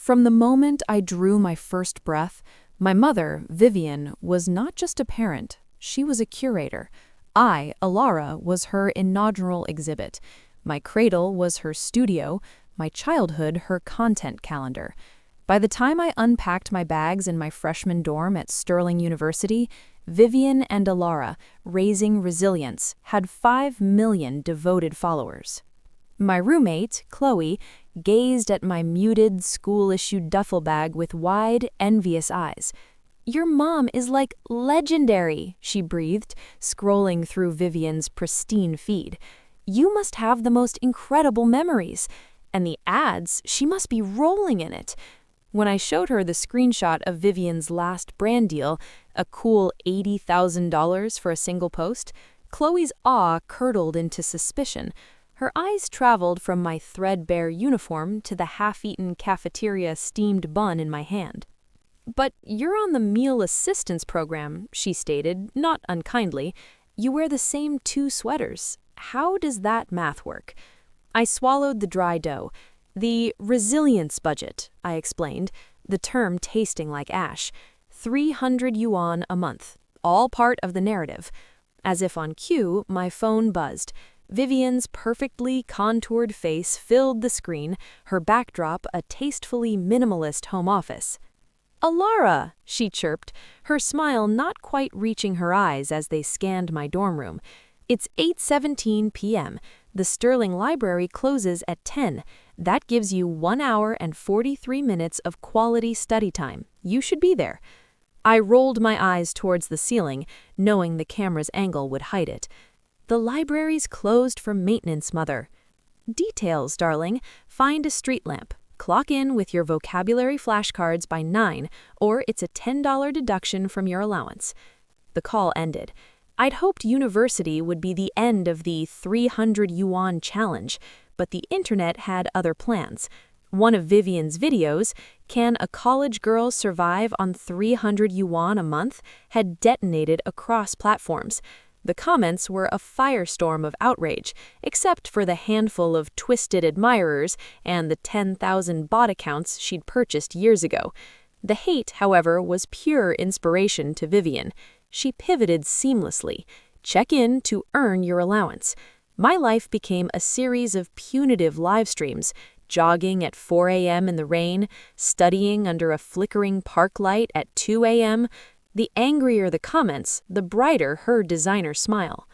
From the moment I drew my first breath, my mother, Vivian, was not just a parent, she was a curator. I, Alara, was her inaugural exhibit. My cradle was her studio, my childhood her content calendar. By the time I unpacked my bags in my freshman dorm at Sterling University, Vivian and Alara, Raising Resilience, had 5 million devoted followers. My roommate, Chloe, gazed at my muted, school-issued duffel bag with wide, envious eyes. "Your mom is like legendary," she breathed, scrolling through Vivian's pristine feed. "You must have the most incredible memories. And the ads, she must be rolling in it." When I showed her the screenshot of Vivian's last brand deal, a cool $80,000 for a single post, Chloe's awe curdled into suspicion. Her eyes traveled from my threadbare uniform to the half-eaten cafeteria steamed bun in my hand. "But you're on the meal assistance program," she stated, not unkindly. "You wear the same 2 sweaters. How does that math work?" I swallowed the dry dough. "The resilience budget," I explained, the term tasting like ash. 300 yuan a month, all part of the narrative. As if on cue, my phone buzzed. Vivian's perfectly contoured face filled the screen, her backdrop a tastefully minimalist home office. "Alara," she chirped, her smile not quite reaching her eyes as they scanned my dorm room. "It's 8:17 p.m. The Sterling Library closes at 10. That gives you 1 hour and 43 minutes of quality study time. You should be there." I rolled my eyes towards the ceiling, knowing the camera's angle would hide it. "The library's closed for maintenance, Mother." "Details, darling. Find a street lamp. Clock in with your vocabulary flashcards by 9, or it's a $10 deduction from your allowance." The call ended. I'd hoped university would be the end of the 300 yuan challenge, but the internet had other plans. One of Vivian's videos, "Can a college girl survive on 300 yuan a month?" had detonated across platforms. The comments were a firestorm of outrage, except for the handful of twisted admirers and the 10,000 bot accounts she'd purchased years ago. The hate, however, was pure inspiration to Vivian. She pivoted seamlessly. Check in to earn your allowance. My life became a series of punitive live streams, jogging at 4 a.m. in the rain, studying under a flickering park light at 2 a.m., The angrier the comments, the brighter her designer smile.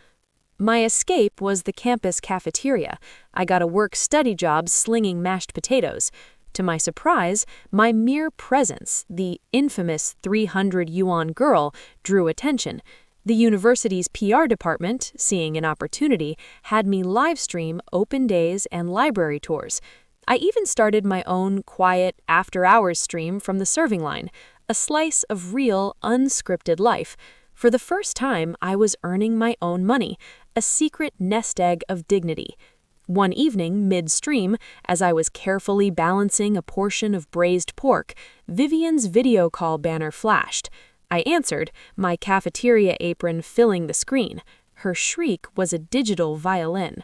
My escape was the campus cafeteria. I got a work-study job slinging mashed potatoes. To my surprise, my mere presence, the infamous 300 yuan girl, drew attention. The university's PR department, seeing an opportunity, had me live-stream open days and library tours. I even started my own quiet after-hours stream from the serving line, a slice of real, unscripted life. For the first time, I was earning my own money, a secret nest egg of dignity. One evening, mid-stream, as I was carefully balancing a portion of braised pork, Vivian's video call banner flashed. I answered, my cafeteria apron filling the screen. Her shriek was a digital violin.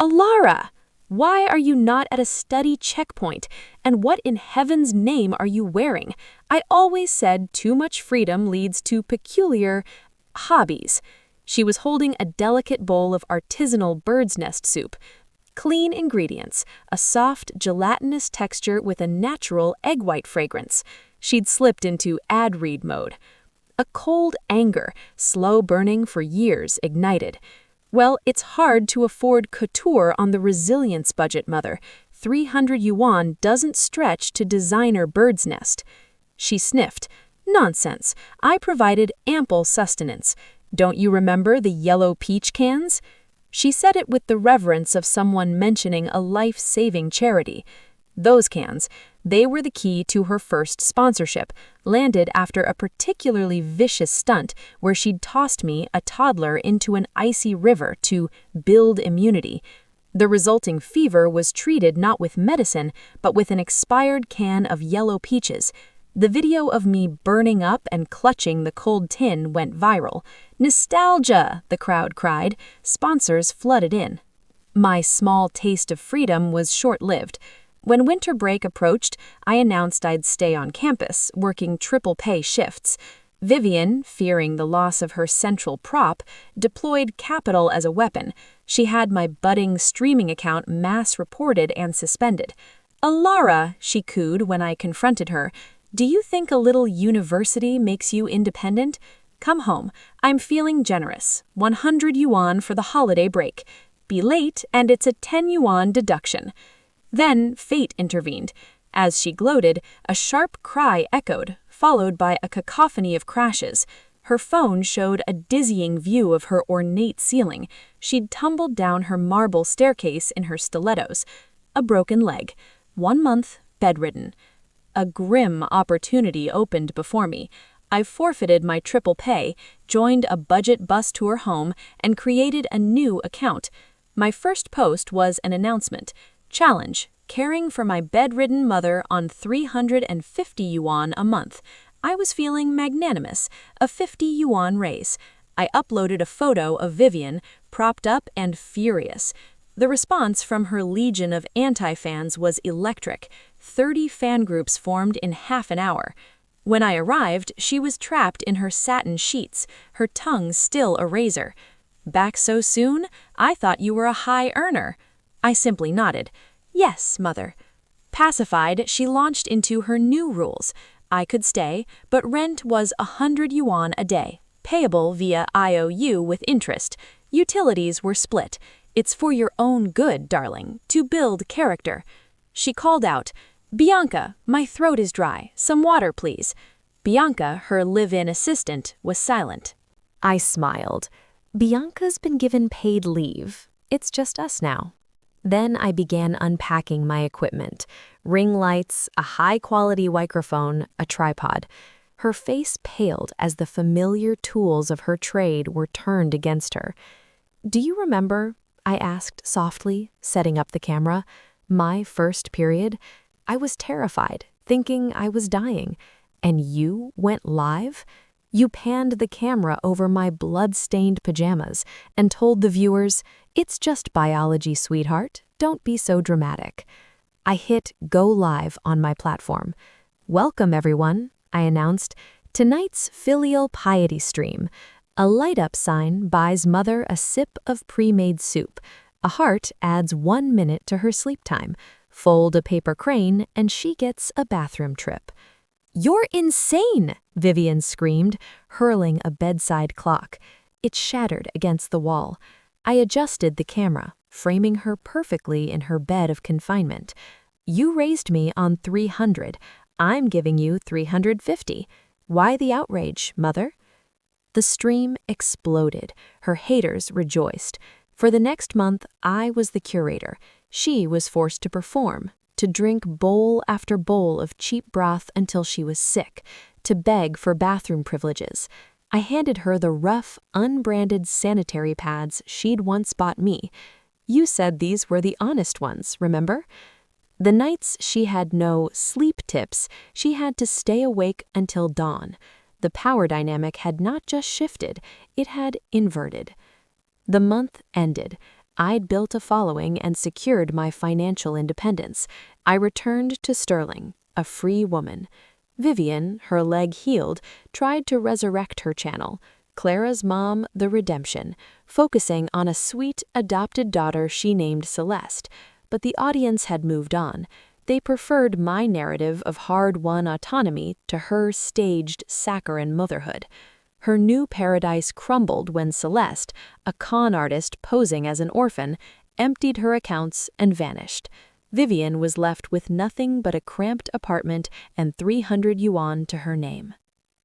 "Alara! Why are you not at a study checkpoint? And what in heaven's name are you wearing? I always said too much freedom leads to peculiar hobbies." She was holding a delicate bowl of artisanal bird's nest soup. Clean ingredients, a soft, gelatinous texture with a natural egg white fragrance. She'd slipped into ad read mode. A cold anger, slow burning for years, ignited. "Well, it's hard to afford couture on the resilience budget, Mother. 300 yuan doesn't stretch to designer bird's nest." She sniffed. "Nonsense. I provided ample sustenance. Don't you remember the yellow peach cans?" She said it with the reverence of someone mentioning a life-saving charity. Those cans, they were the key to her first sponsorship, landed after a particularly vicious stunt where she'd tossed me, a toddler, into an icy river to build immunity. The resulting fever was treated not with medicine, but with an expired can of yellow peaches. The video of me burning up and clutching the cold tin went viral. "Nostalgia!" the crowd cried. Sponsors flooded in. My small taste of freedom was short-lived. When winter break approached, I announced I'd stay on campus, working triple-pay shifts. Vivian, fearing the loss of her central prop, deployed capital as a weapon. She had my budding streaming account mass-reported and suspended. "Alara," she cooed when I confronted her, "do you think a little university makes you independent? Come home. I'm feeling generous. 100 yuan for the holiday break. Be late, and it's a 10 yuan deduction." Then fate intervened. As she gloated, a sharp cry echoed, followed by a cacophony of crashes. Her phone showed a dizzying view of her ornate ceiling. She'd tumbled down her marble staircase in her stilettos. A broken leg. 1 month, bedridden. A grim opportunity opened before me. I forfeited my triple pay, joined a budget bus tour home, and created a new account. My first post was an announcement. Challenge: caring for my bedridden mother on 350 yuan a month. I was feeling magnanimous, a 50 yuan raise. I uploaded a photo of Vivian, propped up and furious. The response from her legion of anti-fans was electric. 30 fan groups formed in half an hour. When I arrived, she was trapped in her satin sheets, her tongue still a razor. "Back so soon? I thought you were a high earner." I simply nodded. "Yes, mother." Pacified, she launched into her new rules. I could stay, but rent was 100 yuan a day, payable via IOU with interest. Utilities were split. "It's for your own good, darling, to build character." She called out, "Bianca, my throat is dry. Some water, please." Bianca, her live-in assistant, was silent. I smiled. Bianca's been given paid leave. It's just us now. Then I began unpacking my equipment. Ring lights, a high-quality microphone, a tripod. Her face paled as the familiar tools of her trade were turned against her. "Do you remember?" I asked softly, setting up the camera. "My first period? I was terrified, thinking I was dying. And you went live? You panned the camera over my blood-stained pajamas and told the viewers, 'It's just biology, sweetheart. Don't be so dramatic.'" I hit go live on my platform. "Welcome, everyone," I announced. "Tonight's filial piety stream. A light-up sign buys mother a sip of pre-made soup. A heart adds 1 minute to her sleep time. Fold a paper crane, and she gets a bathroom trip." "You're insane!" Vivian screamed, hurling a bedside clock. It shattered against the wall. I adjusted the camera, framing her perfectly in her bed of confinement. "You raised me on 300. I'm giving you 350. Why the outrage, mother?" The stream exploded. Her haters rejoiced. For the next month, I was the curator. She was forced to perform, to drink bowl after bowl of cheap broth until she was sick, to beg for bathroom privileges. I handed her the rough, unbranded sanitary pads she'd once bought me. "You said these were the honest ones, remember?" The nights she had no sleep tips, she had to stay awake until dawn. The power dynamic had not just shifted, it had inverted. The month ended. I'd built a following and secured my financial independence. I returned to Sterling, a free woman. Vivian, her leg healed, tried to resurrect her channel, Clara's Mom, The Redemption, focusing on a sweet adopted daughter she named Celeste. But the audience had moved on. They preferred my narrative of hard-won autonomy to her staged saccharine motherhood. Her new paradise crumbled when Celeste, a con artist posing as an orphan, emptied her accounts and vanished. Vivian was left with nothing but a cramped apartment and 300 yuan to her name.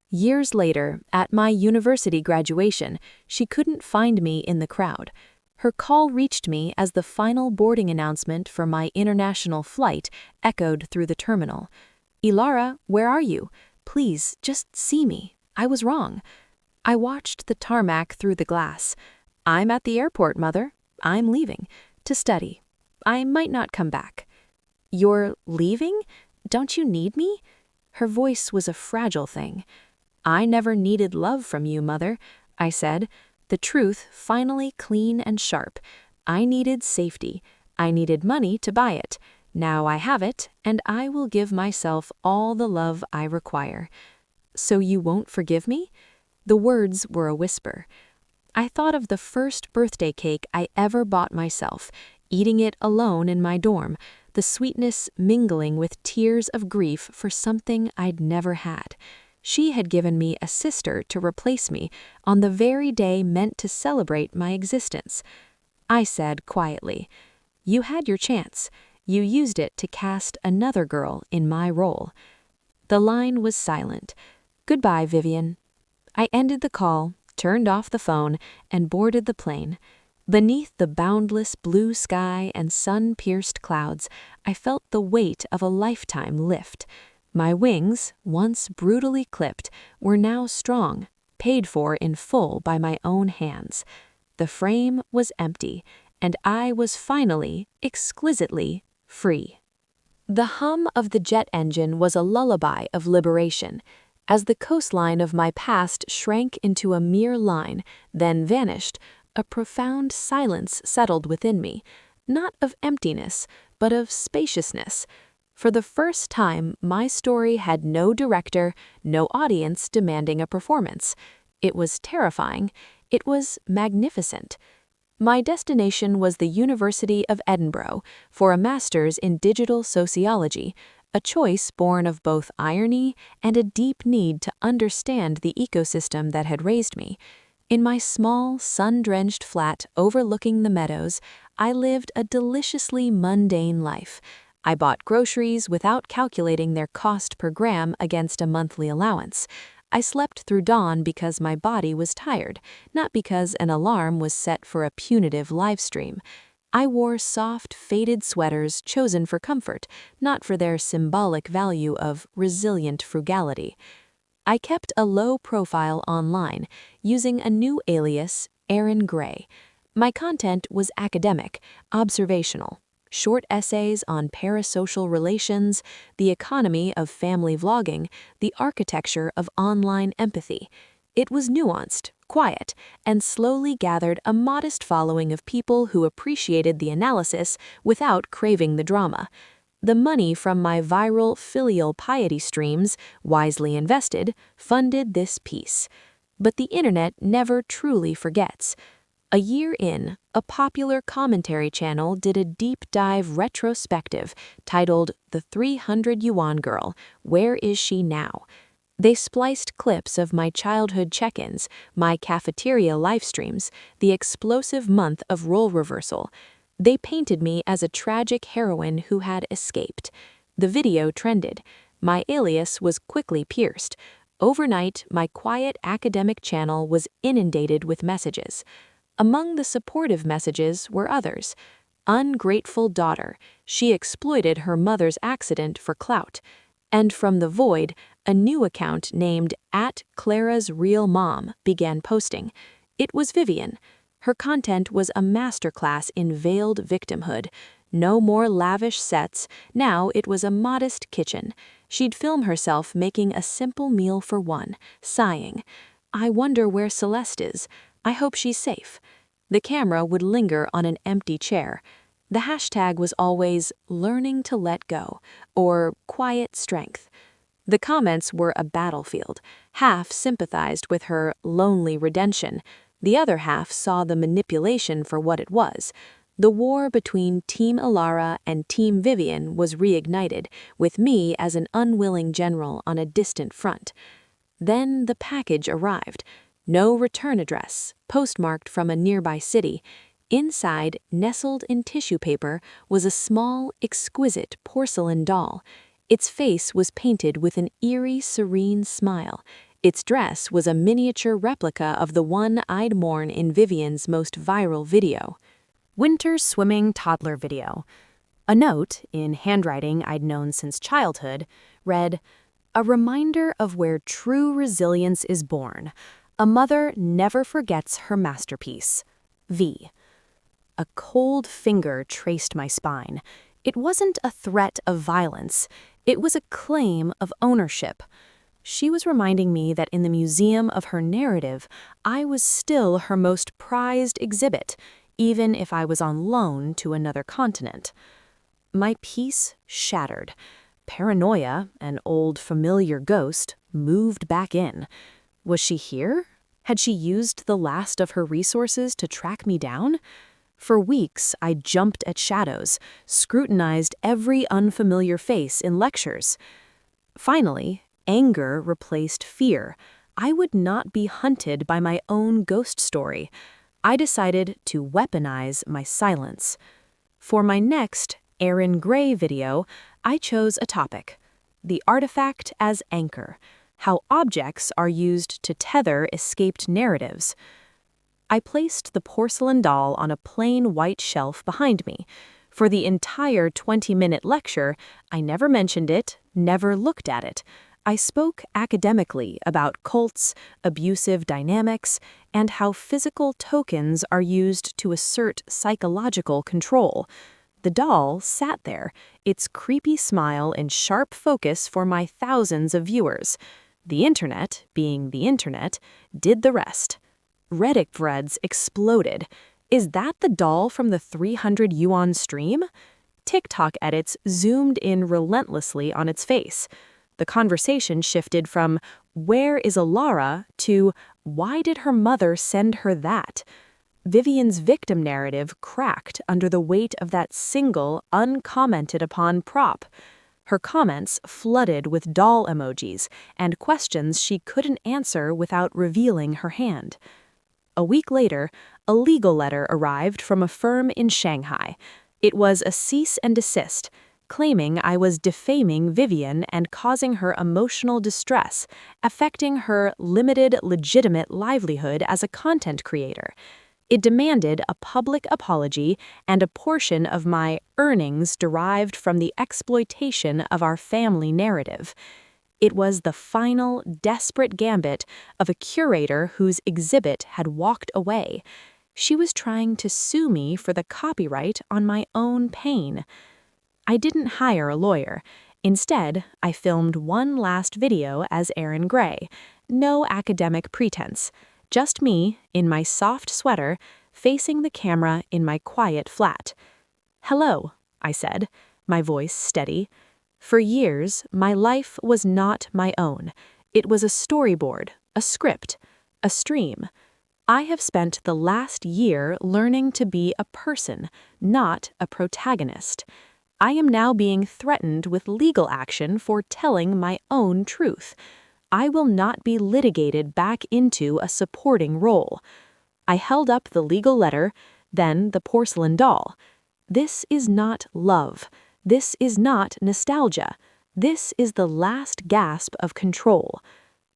Years later, at my university graduation, she couldn't find me in the crowd. Her call reached me as the final boarding announcement for my international flight echoed through the terminal. "Ilara, where are you? Please, just see me. I was wrong." I watched the tarmac through the glass. "I'm at the airport, Mother. I'm leaving. To study. I might not come back." "You're leaving? Don't you need me?" Her voice was a fragile thing. "I never needed love from you, Mother," I said, the truth finally clean and sharp. I needed safety. I needed money to buy it. Now I have it, and I will give myself all the love I require. So you won't forgive me? The words were a whisper. I thought of the first birthday cake I ever bought myself, eating it alone in my dorm, the sweetness mingling with tears of grief for something I'd never had. She had given me a sister to replace me on the very day meant to celebrate my existence. I said quietly, "You had your chance. You used it to cast another girl in my role." The line was silent. "Goodbye, Vivian." I ended the call, turned off the phone, and boarded the plane. Beneath the boundless blue sky and sun-pierced clouds, I felt the weight of a lifetime lift. My wings, once brutally clipped, were now strong, paid for in full by my own hands. The frame was empty, and I was finally, exquisitely, free. The hum of the jet engine was a lullaby of liberation. As the coastline of my past shrank into a mere line, then vanished, a profound silence settled within me, not of emptiness, but of spaciousness. For the first time, my story had no director, no audience demanding a performance. It was terrifying. It was magnificent. My destination was the University of Edinburgh for a master's in digital sociology, a choice born of both irony and a deep need to understand the ecosystem that had raised me. In my small, sun-drenched flat overlooking the meadows, I lived a deliciously mundane life. I bought groceries without calculating their cost per gram against a monthly allowance. I slept through dawn because my body was tired, not because an alarm was set for a punitive live stream. I wore soft, faded sweaters chosen for comfort, not for their symbolic value of resilient frugality. I kept a low profile online, using a new alias, Erin Gray. My content was academic, observational. Short essays on parasocial relations, the economy of family vlogging, the architecture of online empathy. It was nuanced, quiet, and slowly gathered a modest following of people who appreciated the analysis without craving the drama. The money from my viral filial piety streams, wisely invested, funded this piece. But the internet never truly forgets. A year in, a popular commentary channel did a deep dive retrospective titled The 300 Yuan Girl, Where Is She Now? They spliced clips of my childhood check-ins, my cafeteria live streams, the explosive month of role reversal. They painted me as a tragic heroine who had escaped. The video trended. My alias was quickly pierced. Overnight, my quiet academic channel was inundated with messages. Among the supportive messages were others. Ungrateful daughter, she exploited her mother's accident for clout. And from the void, a new account named @Clara'sRealMom began posting. It was Vivian. Her content was a masterclass in veiled victimhood. No more lavish sets, now it was a modest kitchen. She'd film herself making a simple meal for one, sighing, "I wonder where Celeste is. I hope she's safe." The camera would linger on an empty chair. The hashtag was always learning to let go, or quiet strength. The comments were a battlefield. Half sympathized with her lonely redemption. The other half saw the manipulation for what it was. The war between Team Alara and Team Vivian was reignited, with me as an unwilling general on a distant front. Then the package arrived. No return address, postmarked from a nearby city. Inside, nestled in tissue paper, was a small, exquisite porcelain doll. Its face was painted with an eerie, serene smile. Its dress was a miniature replica of the one I'd worn in Vivian's most viral video. Winter swimming toddler video. A note, in handwriting I'd known since childhood, read, "A reminder of where true resilience is born. A mother never forgets her masterpiece. V." A cold finger traced my spine. It wasn't a threat of violence. It was a claim of ownership. She was reminding me that in the museum of her narrative, I was still her most prized exhibit, even if I was on loan to another continent. My peace shattered. Paranoia, an old familiar ghost, moved back in. Was she here? Had she used the last of her resources to track me down? For weeks, I jumped at shadows, scrutinized every unfamiliar face in lectures. Finally, anger replaced fear. I would not be hunted by my own ghost story. I decided to weaponize my silence. For my next Aaron Gray video, I chose a topic: the artifact as anchor, how objects are used to tether escaped narratives. I placed the porcelain doll on a plain white shelf behind me. For the entire 20-minute lecture, I never mentioned it, never looked at it. I spoke academically about cults, abusive dynamics, and how physical tokens are used to assert psychological control. The doll sat there, its creepy smile in sharp focus for my thousands of viewers. The internet, being the internet, did the rest. Reddit threads exploded. Is that the doll from the 300 yuan stream? TikTok edits zoomed in relentlessly on its face. The conversation shifted from, "Where is Alara?" to, "Why did her mother send her that?" Vivian's victim narrative cracked under the weight of that single, uncommented upon prop. Her comments flooded with doll emojis and questions she couldn't answer without revealing her hand. A week later, a legal letter arrived from a firm in Shanghai. It was a cease and desist, claiming I was defaming Vivian and causing her emotional distress, affecting her limited, legitimate livelihood as a content creator. It demanded a public apology and a portion of my earnings derived from the exploitation of our family narrative. It was the final, desperate gambit of a curator whose exhibit had walked away. She was trying to sue me for the copyright on my own pain. I didn't hire a lawyer. Instead, I filmed one last video as Aaron Gray. No academic pretense. Just me, in my soft sweater, facing the camera in my quiet flat. "Hello," I said, my voice steady. For years, my life was not my own. It was a storyboard, a script, a stream. I have spent the last year learning to be a person, not a protagonist. I am now being threatened with legal action for telling my own truth. I will not be litigated back into a supporting role. I held up the legal letter, then the porcelain doll. This is not love. This is not nostalgia. This is the last gasp of control.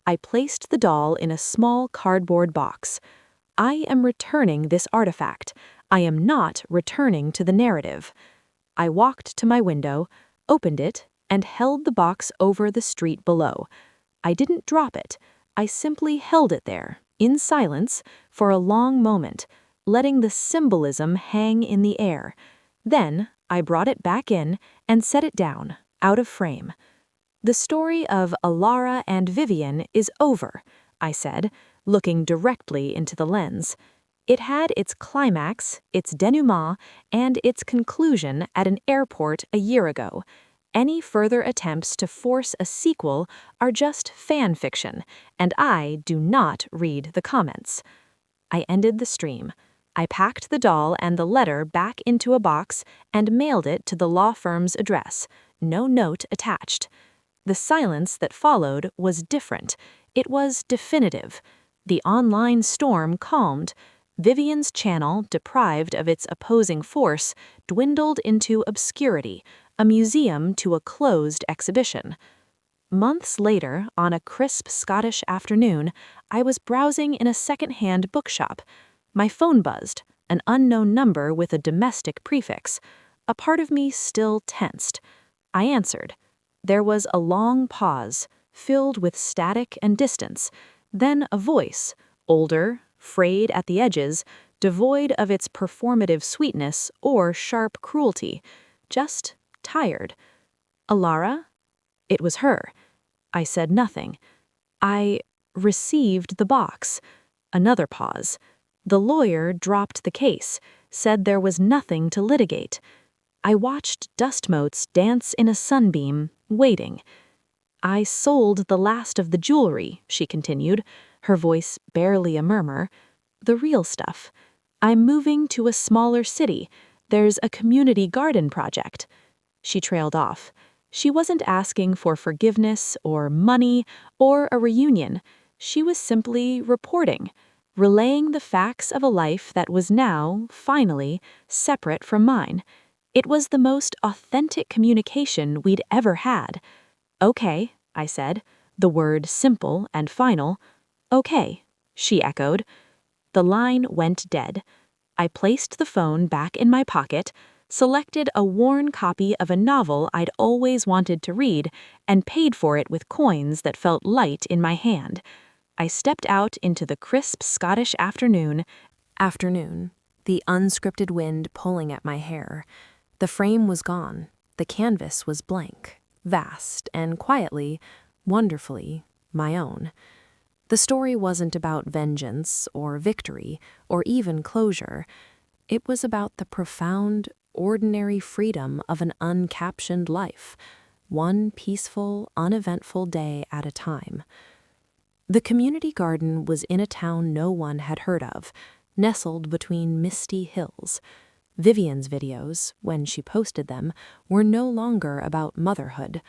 I placed the doll in a small cardboard box. I am returning this artifact. I am not returning to the narrative. I walked to my window, opened it, and held the box over the street below. I didn't drop it. I simply held it there, in silence, for a long moment, letting the symbolism hang in the air. Then I brought it back in and set it down, out of frame. "The story of Alara and Vivian is over," I said, looking directly into the lens. It had its climax, its denouement, and its conclusion at an airport a year ago. Any further attempts to force a sequel are just fan fiction, and I do not read the comments. I ended the stream. I packed the doll and the letter back into a box and mailed it to the law firm's address. No note attached. The silence that followed was different. It was definitive. The online storm calmed. Vivian's channel, deprived of its opposing force, dwindled into obscurity, a museum to a closed exhibition. Months later, on a crisp Scottish afternoon, I was browsing in a second-hand bookshop. My phone buzzed, an unknown number with a domestic prefix. A part of me still tensed. I answered. There was a long pause, filled with static and distance, then a voice, older, frayed at the edges, devoid of its performative sweetness or sharp cruelty, just tired. "Alara?" It was her. I said nothing. "I received the box." Another pause. The lawyer dropped the case, said there was nothing to litigate. I watched dust motes dance in a sunbeam, waiting. I sold the last of the jewelry, she continued, her voice barely a murmur. The real stuff. I'm moving to a smaller city. There's a community garden project. She trailed off. She wasn't asking for forgiveness or money or a reunion. She was simply reporting, relaying the facts of a life that was now, finally, separate from mine. It was the most authentic communication we'd ever had. Okay, I said, the word simple and final. Okay, she echoed. The line went dead. I placed the phone back in my pocket, selected a worn copy of a novel I'd always wanted to read, and paid for it with coins that felt light in my hand. I stepped out into the crisp Scottish afternoon, the unscripted wind pulling at my hair. The frame was gone. The canvas was blank, vast, and quietly, wonderfully, my own. The story wasn't about vengeance or victory or even closure. It was about the profound, ordinary freedom of an uncaptioned life, one peaceful, uneventful day at a time. The community garden was in a town no one had heard of, nestled between misty hills. Vivian's videos, when she posted them, were no longer about motherhood.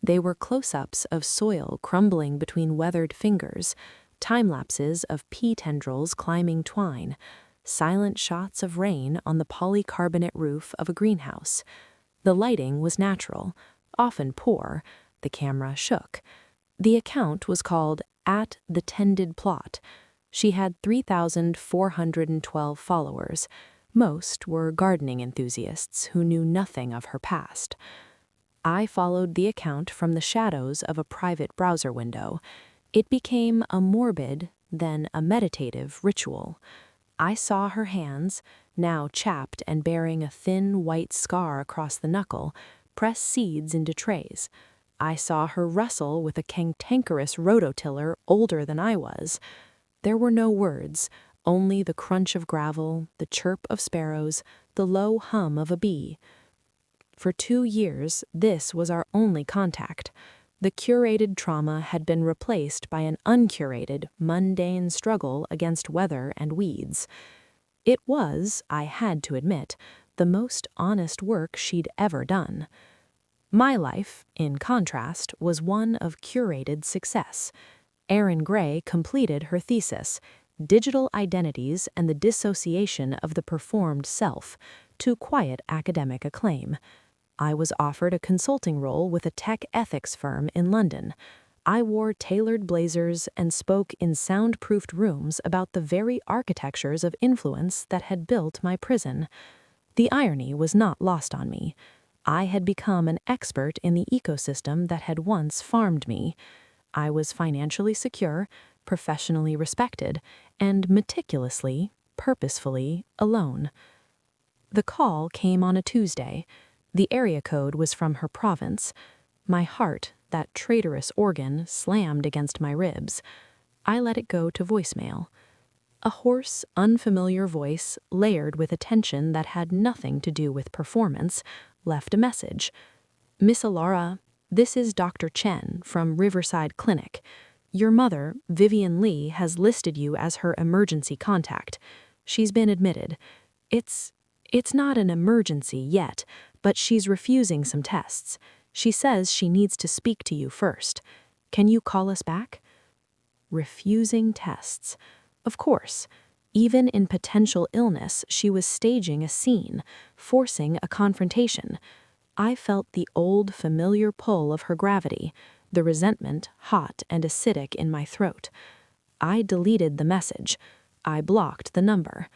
They were close-ups of soil crumbling between weathered fingers, time-lapses of pea tendrils climbing twine, silent shots of rain on the polycarbonate roof of a greenhouse. The lighting was natural, often poor. The camera shook. The account was called At the Tended Plot. She had 3,412 followers. Most were gardening enthusiasts who knew nothing of her past. I followed the account from the shadows of a private browser window. It became a morbid, then a meditative ritual. I saw her hands, now chapped and bearing a thin white scar across the knuckle, press seeds into trays. I saw her wrestle with a cantankerous rototiller older than I was. There were no words, only the crunch of gravel, the chirp of sparrows, the low hum of a bee. For 2 years, this was our only contact. The curated trauma had been replaced by an uncurated, mundane struggle against weather and weeds. It was, I had to admit, the most honest work she'd ever done. My life, in contrast, was one of curated success. Erin Gray completed her thesis, Digital Identities and the Dissociation of the Performed Self, to quiet academic acclaim. I was offered a consulting role with a tech ethics firm in London. I wore tailored blazers and spoke in soundproofed rooms about the very architectures of influence that had built my prison. The irony was not lost on me. I had become an expert in the ecosystem that had once farmed me. I was financially secure, professionally respected, and meticulously, purposefully alone. The call came on a Tuesday. The area code was from her province. My heart, that traitorous organ, slammed against my ribs. I let it go to voicemail. A hoarse, unfamiliar voice, layered with a tension that had nothing to do with performance, left a message. Miss Alara, this is Dr. Chen from Riverside Clinic. Your mother, Vivian Lee, has listed you as her emergency contact. She's been admitted. It's not an emergency yet, but she's refusing some tests. She says she needs to speak to you first. Can you call us back? Refusing tests. Of course. Even in potential illness, she was staging a scene, forcing a confrontation. I felt the old, familiar pull of her gravity, the resentment hot and acidic in my throat. I deleted the message. I blocked the number.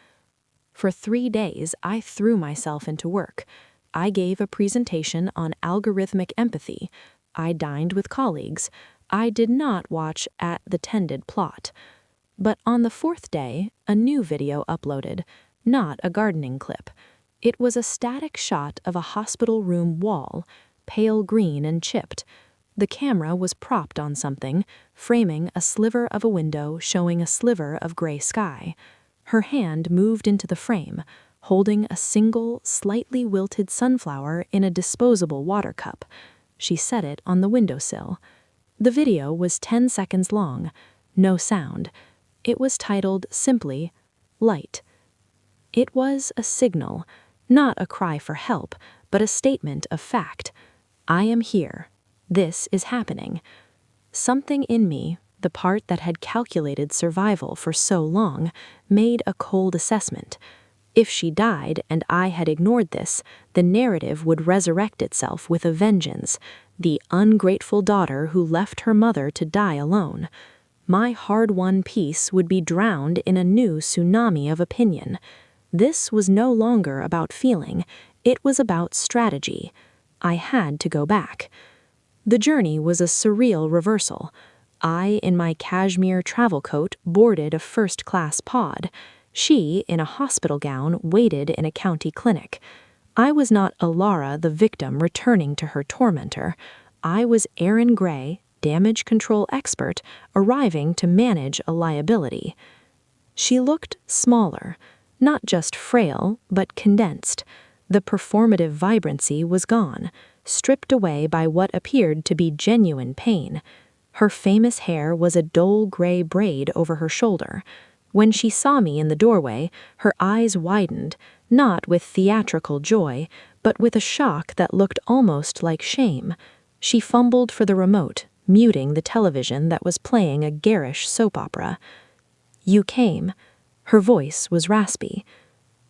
For 3 days, I threw myself into work. I gave a presentation on algorithmic empathy. I dined with colleagues. I did not watch At the Tended Plot. But on the 4th day, a new video uploaded, not a gardening clip. It was a static shot of a hospital room wall, pale green and chipped. The camera was propped on something, framing a sliver of a window showing a sliver of gray sky. Her hand moved into the frame, holding a single, slightly wilted sunflower in a disposable water cup. She set it on the windowsill. The video was 10 seconds long, no sound. It was titled simply, Light. It was a signal, not a cry for help, but a statement of fact. I am here. This is happening. Something in me, the part that had calculated survival for so long, made a cold assessment. If she died and I had ignored this, the narrative would resurrect itself with a vengeance, the ungrateful daughter who left her mother to die alone. My hard-won peace would be drowned in a new tsunami of opinion. This was no longer about feeling, it was about strategy. I had to go back. The journey was a surreal reversal. I, in my cashmere travel coat, boarded a first-class pod. She, in a hospital gown, waited in a county clinic. I was not Alara, the victim returning to her tormentor. I was Erin Gray, damage control expert, arriving to manage a liability. She looked smaller, not just frail, but condensed. The performative vibrancy was gone, stripped away by what appeared to be genuine pain. Her famous hair was a dull gray braid over her shoulder. When she saw me in the doorway, her eyes widened, not with theatrical joy, but with a shock that looked almost like shame. She fumbled for the remote, muting the television that was playing a garish soap opera. You came. Her voice was raspy.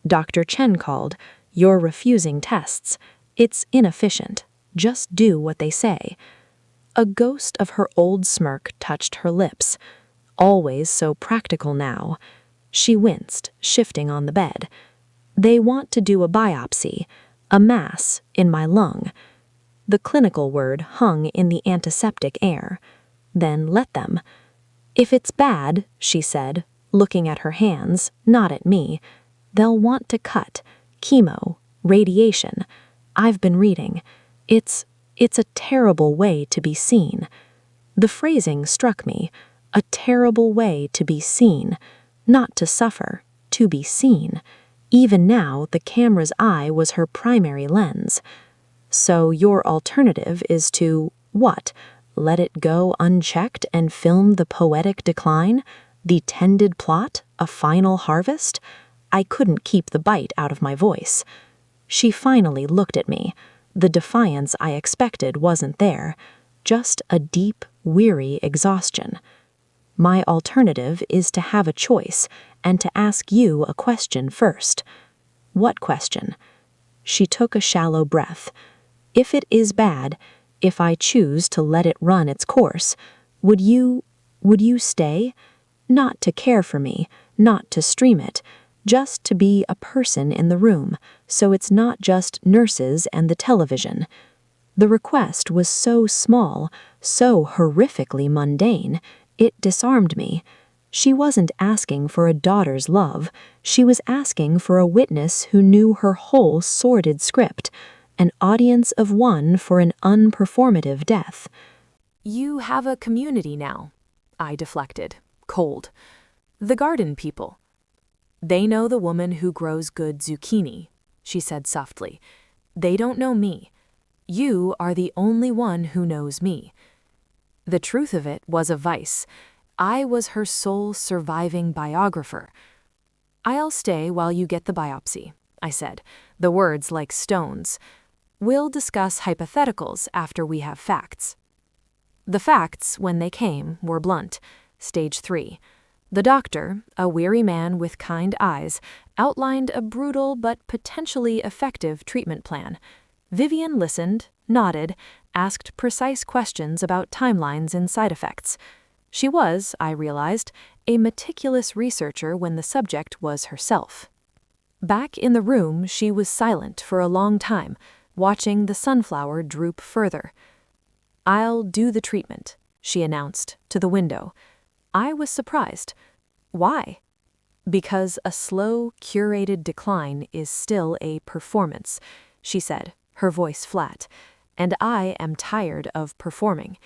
Dr. Chen called. You're refusing tests. It's inefficient. Just do what they say. A ghost of her old smirk touched her lips. Always so practical now. She winced, shifting on the bed. They want to do a biopsy, a mass, in my lung. The clinical word hung in the antiseptic air. Then let them. If it's bad, she said, looking at her hands, not at me, they'll want to cut. Chemo, radiation. I've been reading. It's a terrible way to be seen. The phrasing struck me. A terrible way to be seen. Not to suffer, to be seen. Even now, the camera's eye was her primary lens. So your alternative is to, what? Let it go unchecked and film the poetic decline? The tended plot? A final harvest? I couldn't keep the bite out of my voice. She finally looked at me. The defiance I expected wasn't there. Just a deep, weary exhaustion. My alternative is to have a choice and to ask you a question first. What question? She took a shallow breath. If it is bad, if I choose to let it run its course, would you stay? Not to care for me, not to stream it, just to be a person in the room, so it's not just nurses and the television. The request was so small, so horrifically mundane, it disarmed me. She wasn't asking for a daughter's love. She was asking for a witness who knew her whole sordid script, an audience of one for an unperformative death. You have a community now, I deflected, cold. The garden people. They know the woman who grows good zucchini, she said softly. They don't know me. You are the only one who knows me. The truth of it was a vice. I was her sole surviving biographer. I'll stay while you get the biopsy, I said, the words like stones. We'll discuss hypotheticals after we have facts. The facts, when they came, were blunt. Stage 3. The doctor, a weary man with kind eyes, outlined a brutal but potentially effective treatment plan. Vivian listened, nodded, asked precise questions about timelines and side effects. She was, I realized, a meticulous researcher when the subject was herself. Back in the room, she was silent for a long time, watching the sunflower droop further. I'll do the treatment, she announced, to the window. I was surprised. Why? Because a slow, curated decline is still a performance, she said, her voice flat, and I am tired of performing.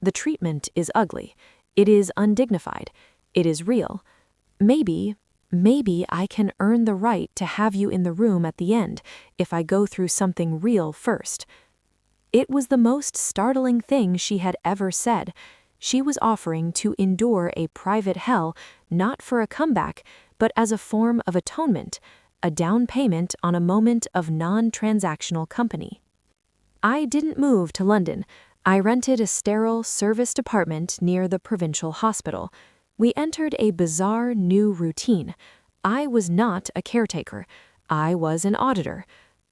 The treatment is ugly. It is undignified. It is real. Maybe Maybe I can earn the right to have you in the room at the end if I go through something real first. It was the most startling thing she had ever said. She was offering to endure a private hell not for a comeback, but as a form of atonement, a down payment on a moment of non-transactional company. I didn't move to London. I rented a sterile, serviced apartment near the provincial hospital. We entered a bizarre new routine. I was not a caretaker. I was an auditor.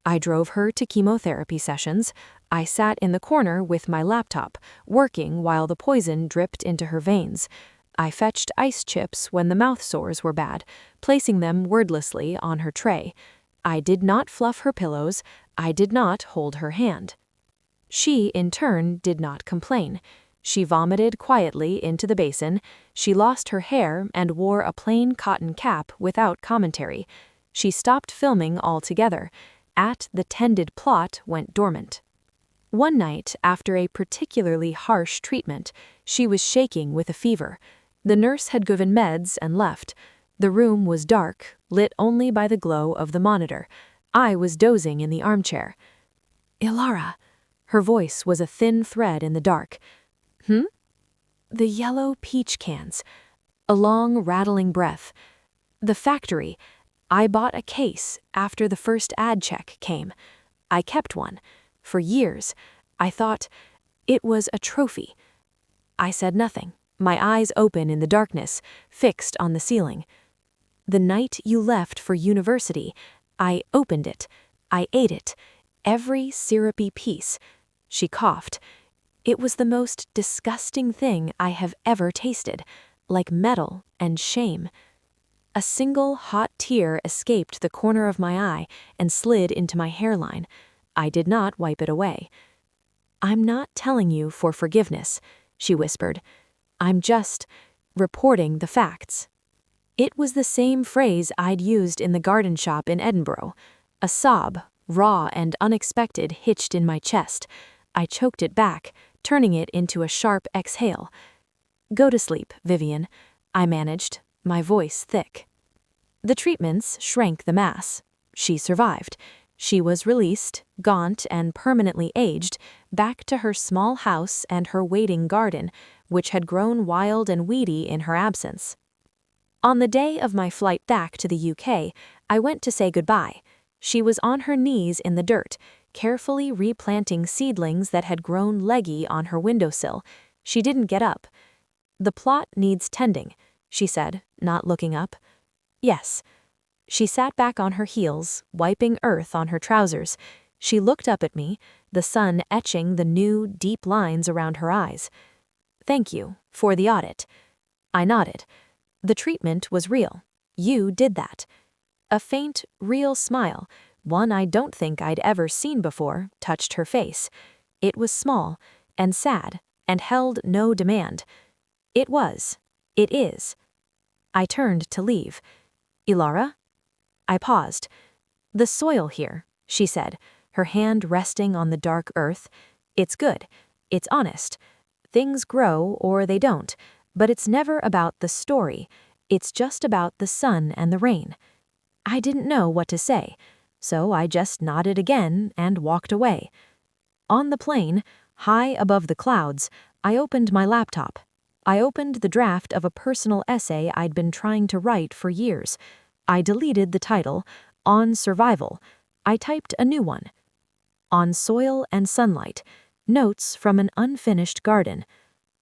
I drove her to chemotherapy sessions. I sat in the corner with my laptop, working while the poison dripped into her veins. I fetched ice chips when the mouth sores were bad, placing them wordlessly on her tray. I did not fluff her pillows. I did not hold her hand. She, in turn, did not complain. She vomited quietly into the basin. She lost her hair and wore a plain cotton cap without commentary. She stopped filming altogether. The tended plot went dormant. One night, after a particularly harsh treatment, she was shaking with a fever. The nurse had given meds and left. The room was dark, lit only by the glow of the monitor. I was dozing in the armchair. "Ilara." Her voice was a thin thread in the dark. The yellow peach cans. A long, rattling breath. The factory. I bought a case after the first ad check came. I kept one. For years. I thought it was a trophy. I said nothing, my eyes open in the darkness, fixed on the ceiling. The night you left for university, I opened it. I ate it. Every syrupy piece. She coughed. It was the most disgusting thing I have ever tasted, like metal and shame. A single hot tear escaped the corner of my eye and slid into my hairline. I did not wipe it away. "I'm not telling you for forgiveness," she whispered. "I'm just reporting the facts." It was the same phrase I'd used in the garden shop in Edinburgh. A sob, raw and unexpected, hitched in my chest. I choked it back, turning it into a sharp exhale. "Go to sleep, Vivian," I managed, my voice thick. The treatments shrank the mass. She survived. She was released, gaunt and permanently aged, back to her small house and her waiting garden, which had grown wild and weedy in her absence. On the day of my flight back to the UK, I went to say goodbye. She was on her knees in the dirt, carefully replanting seedlings that had grown leggy on her windowsill. She didn't get up. "The plot needs tending," she said, not looking up. "Yes." She sat back on her heels, wiping earth on her trousers. She looked up at me, the sun etching the new, deep lines around her eyes. "Thank you for the audit." I nodded. "The treatment was real. You did that." A faint, real smile, one I don't think I'd ever seen before, touched her face. It was small and sad and held no demand. It was. It is. I turned to leave. "Ilara?" I paused. "The soil here," she said, her hand resting on the dark earth. "It's good. It's honest. Things grow or they don't, but it's never about the story. It's just about the sun and the rain." I didn't know what to say, so I just nodded again and walked away. On the plane, high above the clouds, I opened my laptop. I opened the draft of a personal essay I'd been trying to write for years. I deleted the title, "On Survival." I typed a new one. "On Soil and Sunlight. Notes from an Unfinished Garden."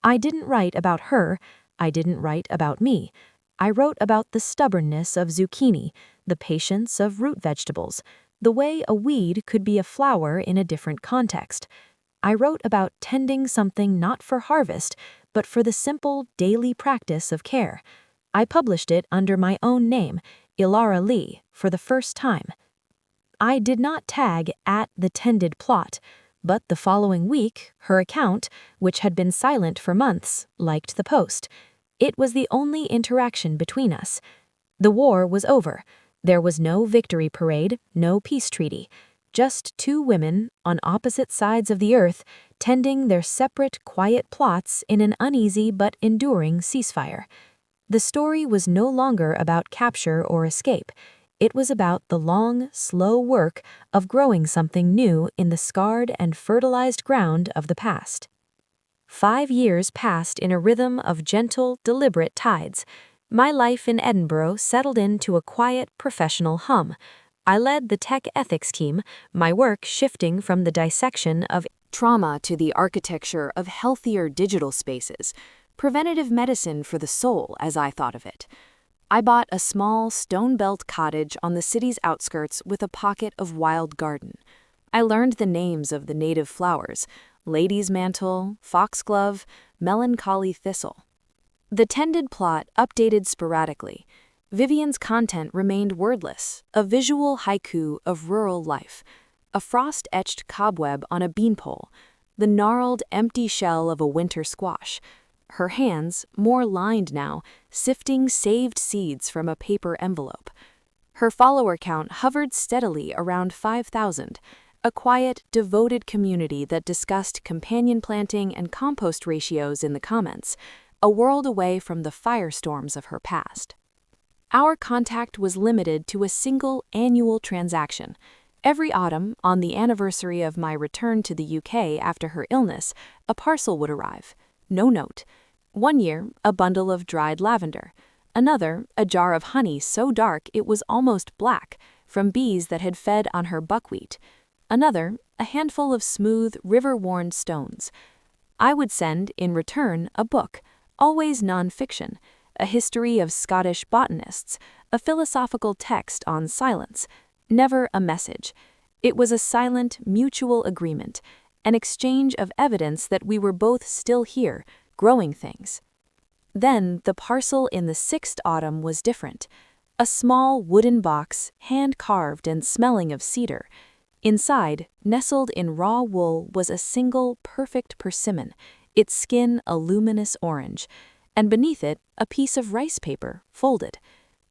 I didn't write about her. I didn't write about me. I wrote about the stubbornness of zucchini, the patience of root vegetables, the way a weed could be a flower in a different context. I wrote about tending something not for harvest, but for the simple daily practice of care. I published it under my own name, Ilara Lee, for the first time. I did not tag @the tended plot, but the following week, her account, which had been silent for months, liked the post. It was the only interaction between us. The war was over. There was no victory parade, no peace treaty. Just two women on opposite sides of the earth tending their separate, quiet plots in an uneasy but enduring ceasefire. The story was no longer about capture or escape. It was about the long, slow work of growing something new in the scarred and fertilized ground of the past. 5 years passed in a rhythm of gentle, deliberate tides. My life in Edinburgh settled into a quiet, professional hum. I led the tech ethics team, my work shifting from the dissection of Trauma to the architecture of healthier digital spaces, preventative medicine for the soul, as I thought of it. I bought a small, stone-built cottage on the city's outskirts with a pocket of wild garden. I learned the names of the native flowers: lady's mantle, foxglove, melancholy thistle. The tended plot updated sporadically. Vivian's content remained wordless, a visual haiku of rural life, a frost-etched cobweb on a beanpole, the gnarled, empty shell of a winter squash. Her hands, more lined now, sifting saved seeds from a paper envelope. Her follower count hovered steadily around 5,000, a quiet, devoted community that discussed companion planting and compost ratios in the comments, a world away from the firestorms of her past. Our contact was limited to a single annual transaction. Every autumn, on the anniversary of my return to the UK after her illness, a parcel would arrive. No note. One year, a bundle of dried lavender. Another, a jar of honey so dark it was almost black, from bees that had fed on her buckwheat. Another, a handful of smooth, river-worn stones. I would send, in return, a book, always non-fiction, a history of Scottish botanists, a philosophical text on silence, never a message. It was a silent, mutual agreement, an exchange of evidence that we were both still here, growing things. Then the parcel in the 6th autumn was different. A small wooden box, hand-carved and smelling of cedar. Inside, nestled in raw wool, was a single, perfect persimmon, its skin a luminous orange, and beneath it a piece of rice paper, folded.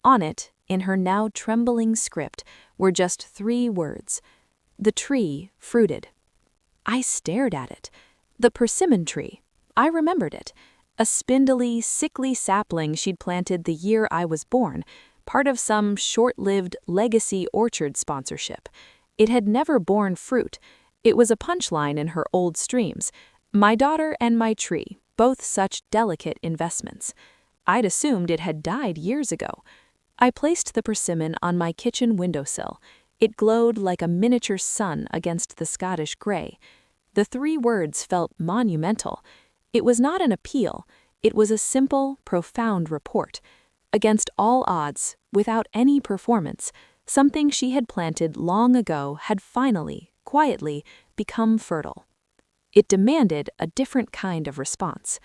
On it, in her now trembling script, were just 3 words: "The tree fruited." I stared at it. The persimmon tree. I remembered it. A spindly, sickly sapling she'd planted the year I was born, part of some short-lived legacy orchard sponsorship. It had never borne fruit. It was a punchline in her old streams. My daughter and my tree, both such delicate investments. I'd assumed it had died years ago. I placed the persimmon on my kitchen windowsill. It glowed like a miniature sun against the Scottish grey. The 3 words felt monumental. It was not an appeal. It was a simple, profound report. Against all odds, without any performance, something she had planted long ago had finally, quietly, become fertile. It demanded a different kind of response.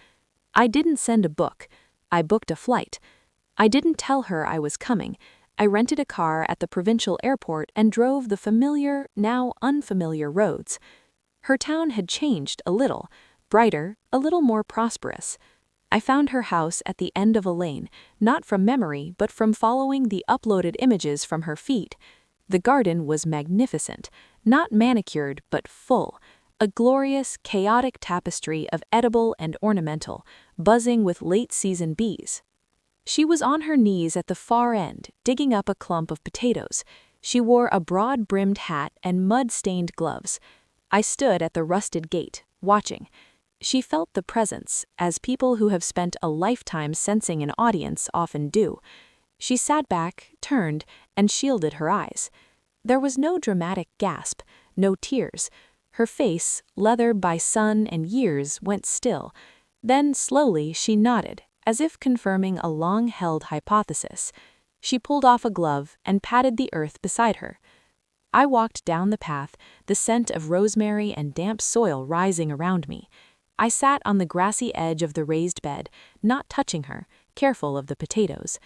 I didn't send a book. I booked a flight. I didn't tell her I was coming. I rented a car at the provincial airport and drove the familiar, now unfamiliar roads. Her town had changed a little, brighter, a little more prosperous. I found her house at the end of a lane, not from memory but from following the uploaded images from her feed. The garden was magnificent, not manicured but full, a glorious, chaotic tapestry of edible and ornamental, buzzing with late-season bees. She was on her knees at the far end, digging up a clump of potatoes. She wore a broad-brimmed hat and mud-stained gloves. I stood at the rusted gate, watching. She felt the presence, as people who have spent a lifetime sensing an audience often do. She sat back, turned, and shielded her eyes. There was no dramatic gasp, no tears. Her face, leathered by sun and years, went still. Then, slowly, she nodded, as if confirming a long-held hypothesis. She pulled off a glove and patted the earth beside her. I walked down the path, the scent of rosemary and damp soil rising around me. I sat on the grassy edge of the raised bed, not touching her, careful of the potatoes.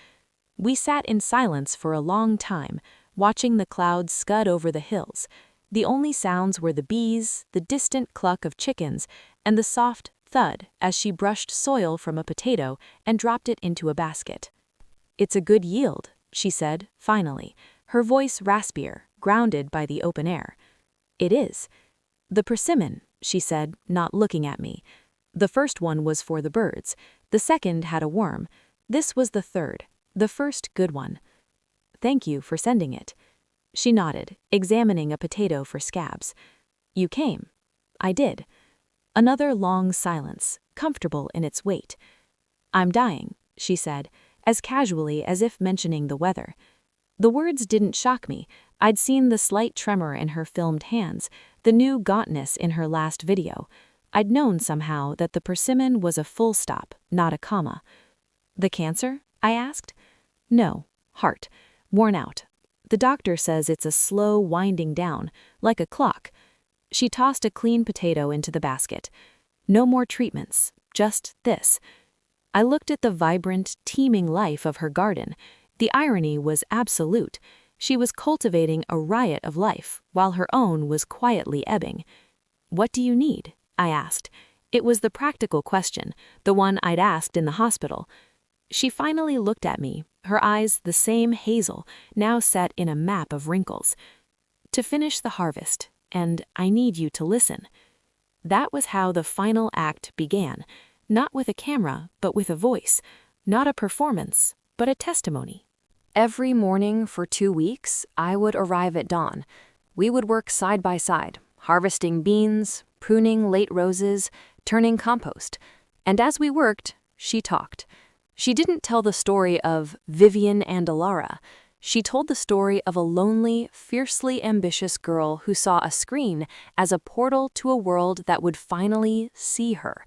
We sat in silence for a long time, watching the clouds scud over the hills. The only sounds were the bees, the distant cluck of chickens, and the soft thud as she brushed soil from a potato and dropped it into a basket. "It's a good yield," she said, finally, her voice raspier, grounded by the open air. "It is." "The persimmon," she said, not looking at me. "The first one was for the birds. The second had a worm. This was the third, the first good one. Thank you for sending it. She nodded, examining a potato for scabs. You came. I did. Another long silence, comfortable in its weight. I'm dying, she said, as casually as if mentioning the weather. The words didn't shock me. I'd seen the slight tremor in her filmed hands, the new gauntness in her last video. I'd known somehow that the persimmon was a full stop, not a comma. The cancer? I asked. No, heart. Worn out. The doctor says it's a slow winding down, like a clock. She tossed a clean potato into the basket. No more treatments, just this. I looked at the vibrant, teeming life of her garden. The irony was absolute. She was cultivating a riot of life, while her own was quietly ebbing. What do you need? I asked. It was the practical question, the one I'd asked in the hospital. She finally looked at me, her eyes the same hazel, now set in a map of wrinkles. To finish the harvest, and I need you to listen. That was how the final act began, not with a camera, but with a voice, not a performance, but a testimony. Every morning for 2 weeks, I would arrive at dawn. We would work side by side, harvesting beans, pruning late roses, turning compost. And as we worked, she talked. She didn't tell the story of Vivian and Alara. She told the story of a lonely, fiercely ambitious girl who saw a screen as a portal to a world that would finally see her.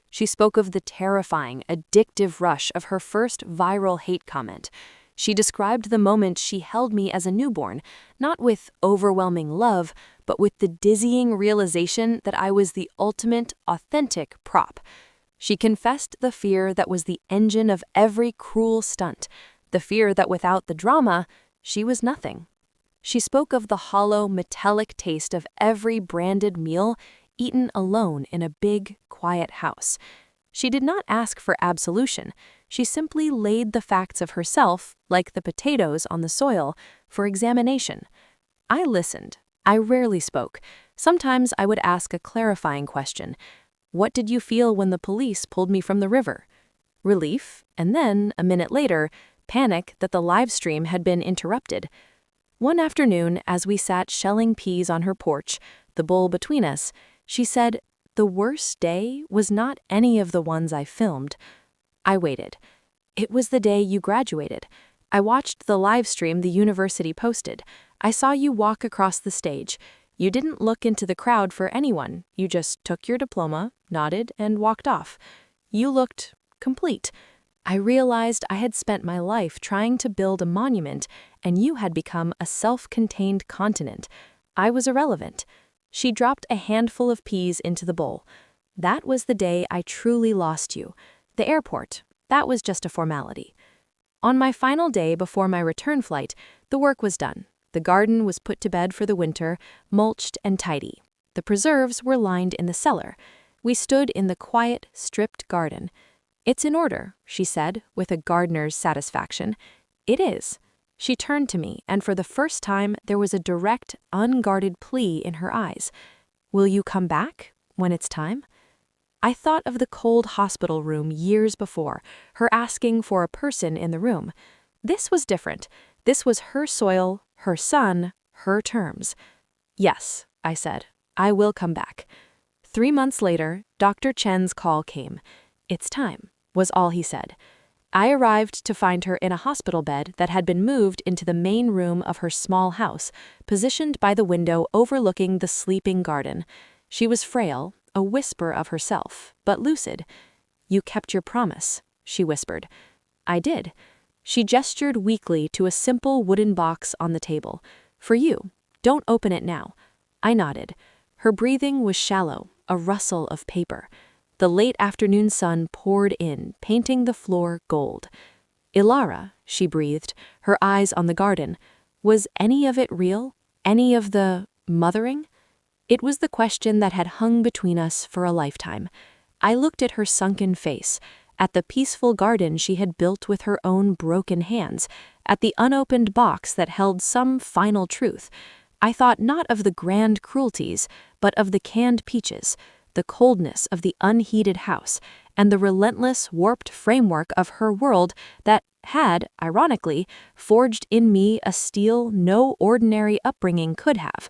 She spoke of the terrifying, addictive rush of her first viral hate comment. She described the moment she held me as a newborn, not with overwhelming love, but with the dizzying realization that I was the ultimate, authentic prop. She confessed the fear that was the engine of every cruel stunt, the fear that without the drama, she was nothing. She spoke of the hollow, metallic taste of every branded meal eaten alone in a big, quiet house. She did not ask for absolution. She simply laid the facts of herself, like the potatoes on the soil, for examination. I listened. I rarely spoke. Sometimes I would ask a clarifying question. What did you feel when the police pulled me from the river? Relief, and then, a minute later, panic that the live stream had been interrupted. One afternoon, as we sat shelling peas on her porch, the bowl between us, she said, "The worst day was not any of the ones I filmed." I waited. "It was the day you graduated. I watched the live stream the university posted. I saw you walk across the stage. You didn't look into the crowd for anyone. You just took your diploma, nodded, and walked off. You looked complete. I realized I had spent my life trying to build a monument, and you had become a self-contained continent. I was irrelevant." She dropped a handful of peas into the bowl. "That was the day I truly lost you. The airport, that was just a formality." On my final day before my return flight, the work was done. The garden was put to bed for the winter, mulched and tidy. The preserves were lined in the cellar. We stood in the quiet, stripped garden. "It's in order," she said, with a gardener's satisfaction. "It is." She turned to me, and for the first time there was a direct, unguarded plea in her eyes. "Will you come back when it's time?" I thought of the cold hospital room years before, her asking for a person in the room. This was different. This was her soil, her son, her terms. "Yes," I said, "I will come back." 3 months later, Dr. Chen's call came. "It's time," was all he said. I arrived to find her in a hospital bed that had been moved into the main room of her small house, positioned by the window overlooking the sleeping garden. She was frail, a whisper of herself, but lucid. "You kept your promise," she whispered. I did. She gestured weakly to a simple wooden box on the table. "For you. Don't open it now." I nodded. Her breathing was shallow, a rustle of paper. The late afternoon sun poured in, painting the floor gold. "Ilara," she breathed, her eyes on the garden. Was any of it real? Any of the mothering? It was the question that had hung between us for a lifetime. I looked at her sunken face, at the peaceful garden she had built with her own broken hands, at the unopened box that held some final truth. I thought not of the grand cruelties, but of the canned peaches, the coldness of the unheated house, and the relentless, warped framework of her world that had, ironically, forged in me a steel no ordinary upbringing could have.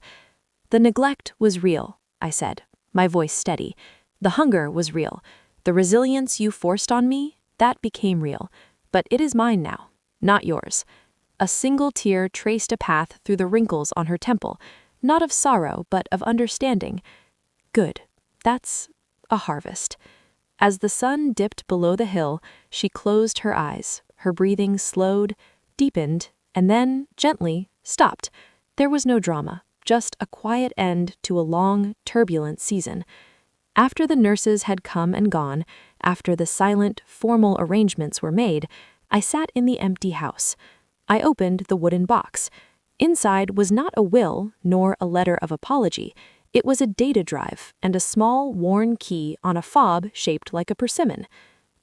The neglect was real, I said, my voice steady. The hunger was real. The resilience you forced on me, that became real. But it is mine now, not yours. A single tear traced a path through the wrinkles on her temple, not of sorrow, but of understanding. Good. That's a harvest. As the sun dipped below the hill, she closed her eyes. Her breathing slowed, deepened, and then, gently, stopped. There was no drama, just a quiet end to a long, turbulent season. After the nurses had come and gone, after the silent, formal arrangements were made, I sat in the empty house. I opened the wooden box. Inside was not a will, nor a letter of apology. It was a data drive and a small, worn key on a fob shaped like a persimmon.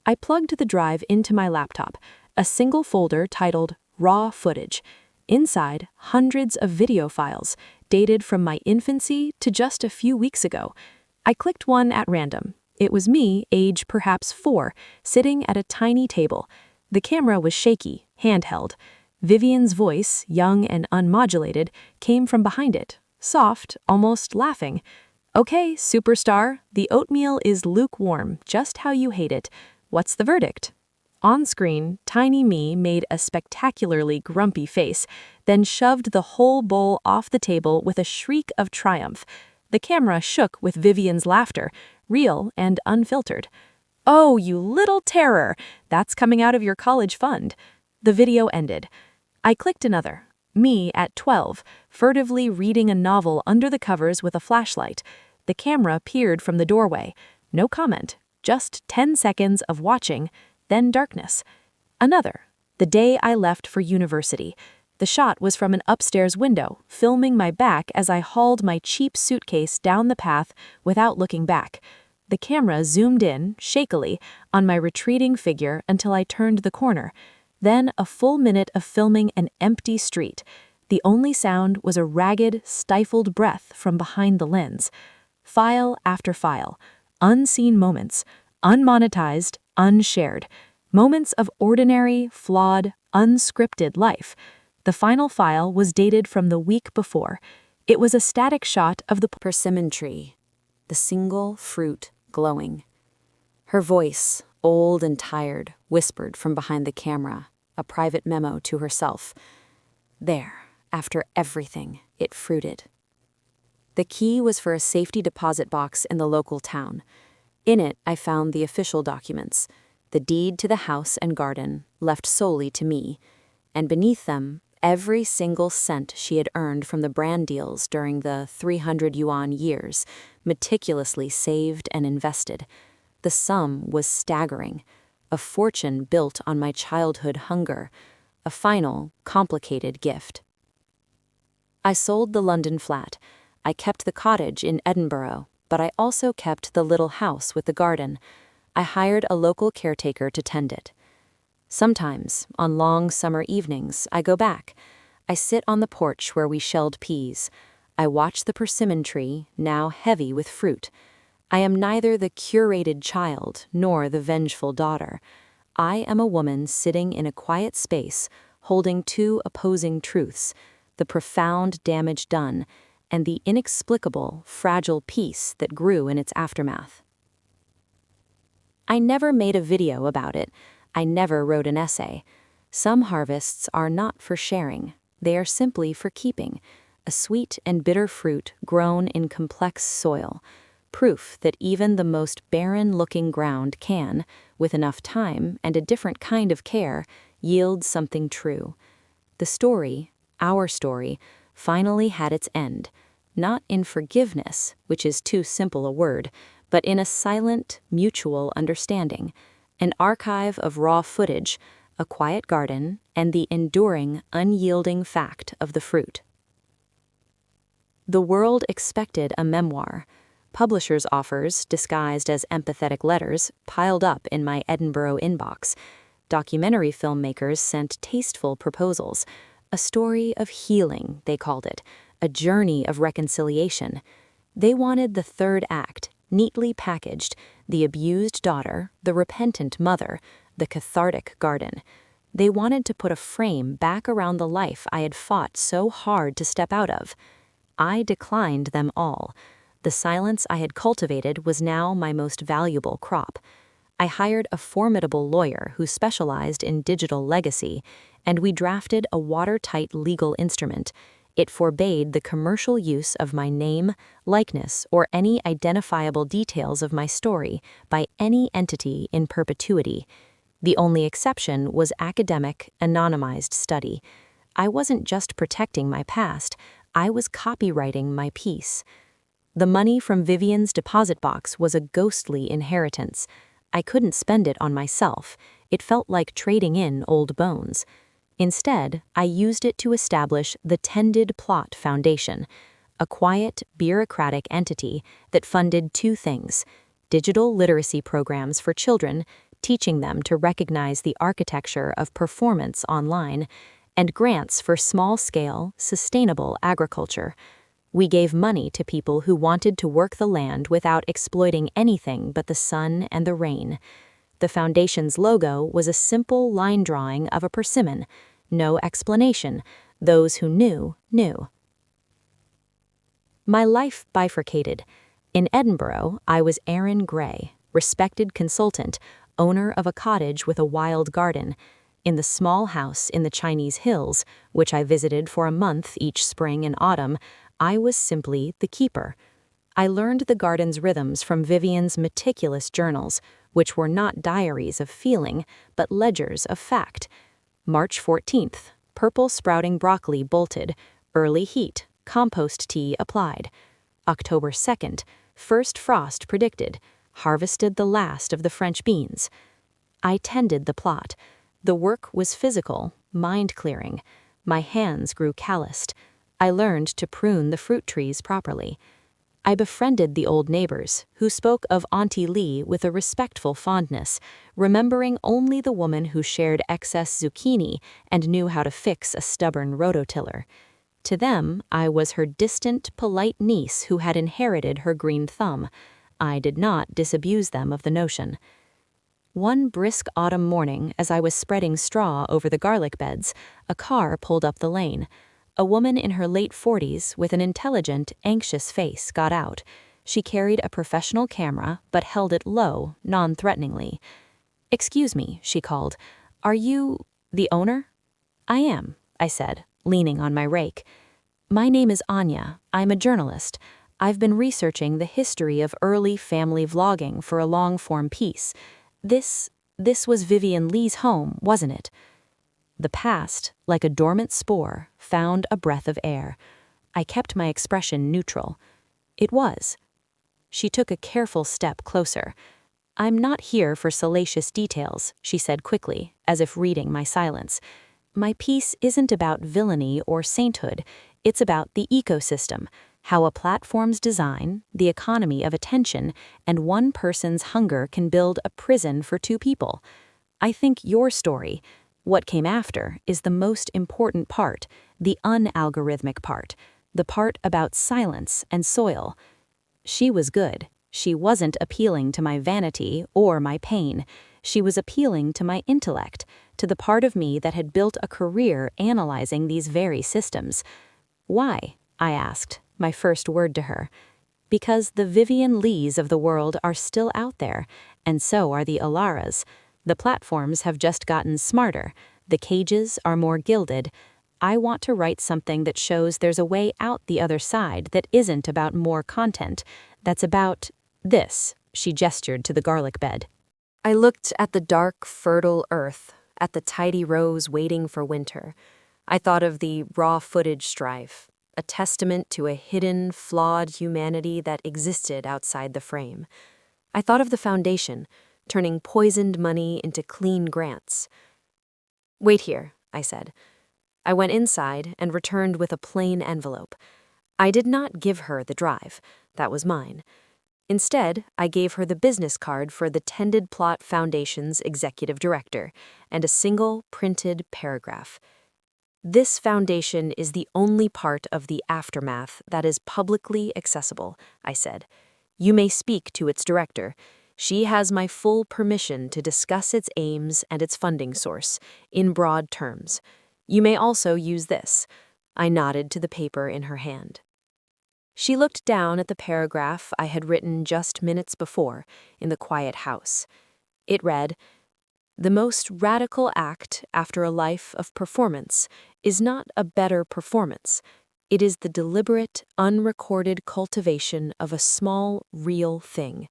I plugged the drive into my laptop, a single folder titled Raw Footage. Inside, hundreds of video files, dated from my infancy to just a few weeks ago. I clicked one at random. It was me, age perhaps 4, sitting at a tiny table. The camera was shaky, handheld. Vivian's voice, young and unmodulated, came from behind it, soft, almost laughing. "Okay, superstar, the oatmeal is lukewarm, just how you hate it. What's the verdict?" On screen, tiny me made a spectacularly grumpy face, then shoved the whole bowl off the table with a shriek of triumph. The camera shook with Vivian's laughter, real and unfiltered. "Oh, you little terror! That's coming out of your college fund." The video ended. I clicked another. Me at 12, furtively reading a novel under the covers with a flashlight. The camera peered from the doorway. No comment, just 10 seconds of watching, then darkness. Another. The day I left for university. The shot was from an upstairs window, filming my back as I hauled my cheap suitcase down the path without looking back. The camera zoomed in, shakily, on my retreating figure until I turned the corner. Then a full minute of filming an empty street. The only sound was a ragged, stifled breath from behind the lens. File after file. Unseen moments. Unmonetized, unshared. Moments of ordinary, flawed, unscripted life. The final file was dated from the week before. It was a static shot of the persimmon tree, the single fruit glowing. Her voice, old and tired, whispered from behind the camera, a private memo to herself. There, after everything, it fruited. The key was for a safety deposit box in the local town. In it, I found the official documents, the deed to the house and garden, left solely to me, and beneath them, every single cent she had earned from the brand deals during the 300 yuan years, meticulously saved and invested. The sum was staggering, a fortune built on my childhood hunger, a final, complicated gift. I sold the London flat. I kept the cottage in Edinburgh, but I also kept the little house with the garden. I hired a local caretaker to tend it. Sometimes, on long summer evenings, I go back. I sit on the porch where we shelled peas. I watch the persimmon tree, now heavy with fruit. I am neither the curated child nor the vengeful daughter. I am a woman sitting in a quiet space, holding two opposing truths, the profound damage done and the inexplicable, fragile peace that grew in its aftermath. I never made a video about it. I never wrote an essay. Some harvests are not for sharing. They are simply for keeping, a sweet and bitter fruit grown in complex soil, proof that even the most barren-looking ground can, with enough time and a different kind of care, yield something true. The story, our story, finally had its end, not in forgiveness, which is too simple a word, but in a silent, mutual understanding, an archive of raw footage, a quiet garden, and the enduring, unyielding fact of the fruit. The world expected a memoir. Publishers' offers, disguised as empathetic letters, piled up in my Edinburgh inbox. Documentary filmmakers sent tasteful proposals. A story of healing, they called it, a journey of reconciliation. They wanted the third act, neatly packaged, the abused daughter, the repentant mother, the cathartic garden. They wanted to put a frame back around the life I had fought so hard to step out of. I declined them all. The silence I had cultivated was now my most valuable crop. I hired a formidable lawyer who specialized in digital legacy, and we drafted a watertight legal instrument. It forbade the commercial use of my name, likeness, or any identifiable details of my story by any entity in perpetuity. The only exception was academic, anonymized study. I wasn't just protecting my past, I was copywriting my piece. The money from Vivian's deposit box was a ghostly inheritance. I couldn't spend it on myself. It felt like trading in old bones. Instead, I used it to establish the Tended Plot Foundation, a quiet, bureaucratic entity that funded two things: digital literacy programs for children, teaching them to recognize the architecture of performance online, and grants for small-scale, sustainable agriculture. We gave money to people who wanted to work the land without exploiting anything but the sun and the rain. The foundation's logo was a simple line drawing of a persimmon. No explanation. Those who knew, knew. My life bifurcated. In Edinburgh, I was Aaron Gray, respected consultant, owner of a cottage with a wild garden. In the small house in the Chinese hills, which I visited for a month each spring and autumn, I was simply the keeper. I learned the garden's rhythms from Vivian's meticulous journals, which were not diaries of feeling, but ledgers of fact. March 14th, purple sprouting broccoli bolted, early heat, compost tea applied. October 2nd, first frost predicted, harvested the last of the French beans. I tended the plot. The work was physical, mind-clearing. My hands grew calloused. I learned to prune the fruit trees properly. I befriended the old neighbors, who spoke of Auntie Lee with a respectful fondness, remembering only the woman who shared excess zucchini and knew how to fix a stubborn rototiller. To them, I was her distant, polite niece who had inherited her green thumb. I did not disabuse them of the notion. One brisk autumn morning, as I was spreading straw over the garlic beds, a car pulled up the lane. A woman in her late 40s with an intelligent, anxious face got out. She carried a professional camera, but held it low, non-threateningly. "Excuse me," she called. "Are you the owner?" "I am," I said, leaning on my rake. "My name is Anya. I'm a journalist. I've been researching the history of early family vlogging for a long-form piece. This was Vivian Lee's home, wasn't it?" The past, like a dormant spore, found a breath of air. I kept my expression neutral. It was. She took a careful step closer. "I'm not here for salacious details," she said quickly, as if reading my silence. "My piece isn't about villainy or sainthood. It's about the ecosystem, how a platform's design, the economy of attention, and one person's hunger can build a prison for two people. I think your story, what came after, is the most important part, the unalgorithmic part, the part about silence and soil." She was good. She wasn't appealing to my vanity or my pain. She was appealing to my intellect, to the part of me that had built a career analyzing these very systems. "Why?" I asked, my first word to her. "Because the Vivian Lees of the world are still out there, and so are the Alaras. The platforms have just gotten smarter. The cages are more gilded. I want to write something that shows there's a way out the other side that isn't about more content, that's about this." She gestured to the garlic bed. I looked at the dark, fertile earth, at the tidy rows waiting for winter. I thought of the raw footage strive, a testament to a hidden, flawed humanity that existed outside the frame. I thought of the foundation, turning poisoned money into clean grants. "Wait here," I said. I went inside and returned with a plain envelope. I did not give her the drive. That was mine. Instead, I gave her the business card for the Tended Plot Foundation's executive director and a single printed paragraph. "This foundation is the only part of the aftermath that is publicly accessible," I said. You may speak to its director. She has my full permission to discuss its aims and its funding source, in broad terms. You may also use this. I nodded to the paper in her hand. She looked down at the paragraph I had written just minutes before in the quiet house. It read, "The most radical act after a life of performance is not a better performance. It is the deliberate, unrecorded cultivation of a small, real thing.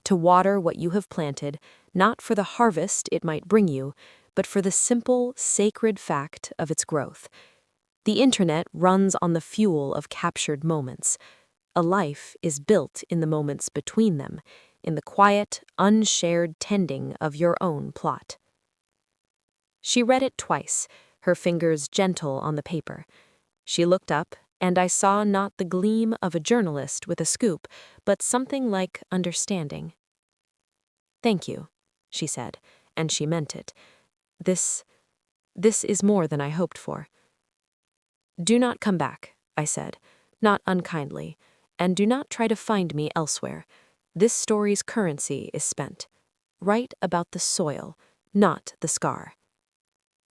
To water what you have planted, not for the harvest it might bring you, but for the simple, sacred fact of its growth. The internet runs on the fuel of captured moments. A life is built in the moments between them, in the quiet, unshared tending of your own plot." She read it twice, her fingers gentle on the paper. She looked up, and I saw not the gleam of a journalist with a scoop, but something like understanding. "Thank you," she said, and she meant it. This is more than I hoped for." "Do not come back," I said, not unkindly, "and do not try to find me elsewhere. This story's currency is spent. Write about the soil, not the scar."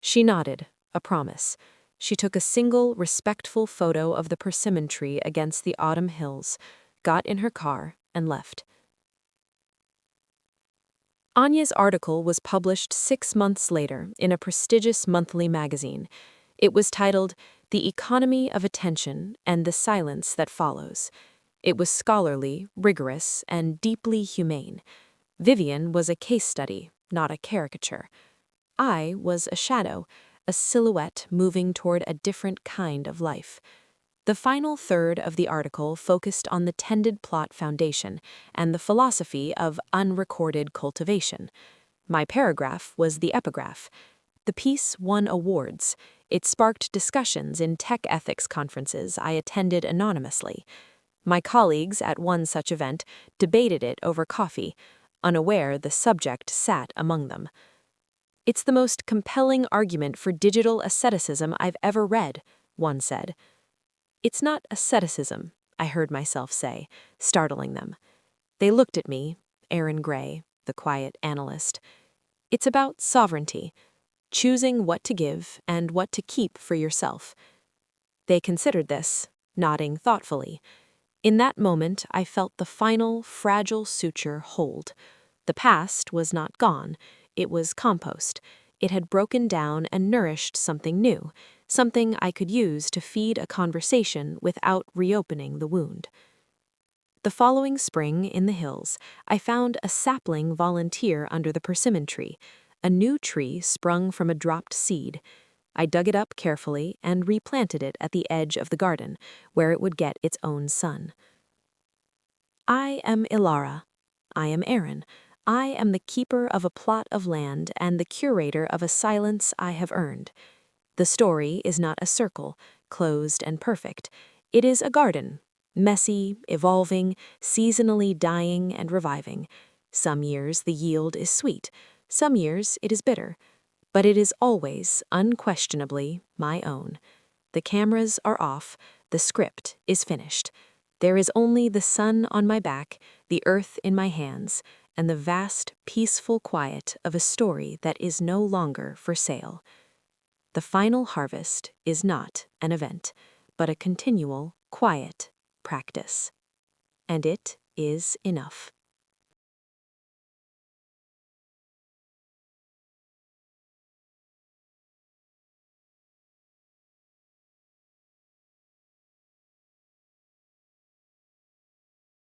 She nodded, a promise. She took a single, respectful photo of the persimmon tree against the autumn hills, got in her car, and left. Anya's article was published 6 months later in a prestigious monthly magazine. It was titled "The Economy of Attention and the Silence That Follows." It was scholarly, rigorous, and deeply humane. Vivian was a case study, not a caricature. I was a shadow, a silhouette moving toward a different kind of life. The final third of the article focused on the tended plot foundation and the philosophy of unrecorded cultivation. My paragraph was the epigraph. The piece won awards. It sparked discussions in tech ethics conferences I attended anonymously. My colleagues at one such event debated it over coffee, unaware the subject sat among them. "It's the most compelling argument for digital asceticism I've ever read," one said. "It's not asceticism," I heard myself say, startling them. They looked at me, Aaron Gray, the quiet analyst. "It's about sovereignty, choosing what to give and what to keep for yourself." They considered this, nodding thoughtfully. In that moment, I felt the final, fragile suture hold. The past was not gone. It was compost. It had broken down and nourished something new, something I could use to feed a conversation without reopening the wound. The following spring, in the hills, I found a sapling volunteer under the persimmon tree, a new tree sprung from a dropped seed. I dug it up carefully and replanted it at the edge of the garden, where it would get its own sun. I am Ilara. I am Aaron. I am the keeper of a plot of land and the curator of a silence I have earned. The story is not a circle, closed and perfect. It is a garden, messy, evolving, seasonally dying and reviving. Some years the yield is sweet, some years it is bitter, but it is always, unquestionably, my own. The cameras are off, the script is finished. There is only the sun on my back, the earth in my hands, and the vast, peaceful quiet of a story that is no longer for sale. The final harvest is not an event, but a continual, quiet practice. And it is enough.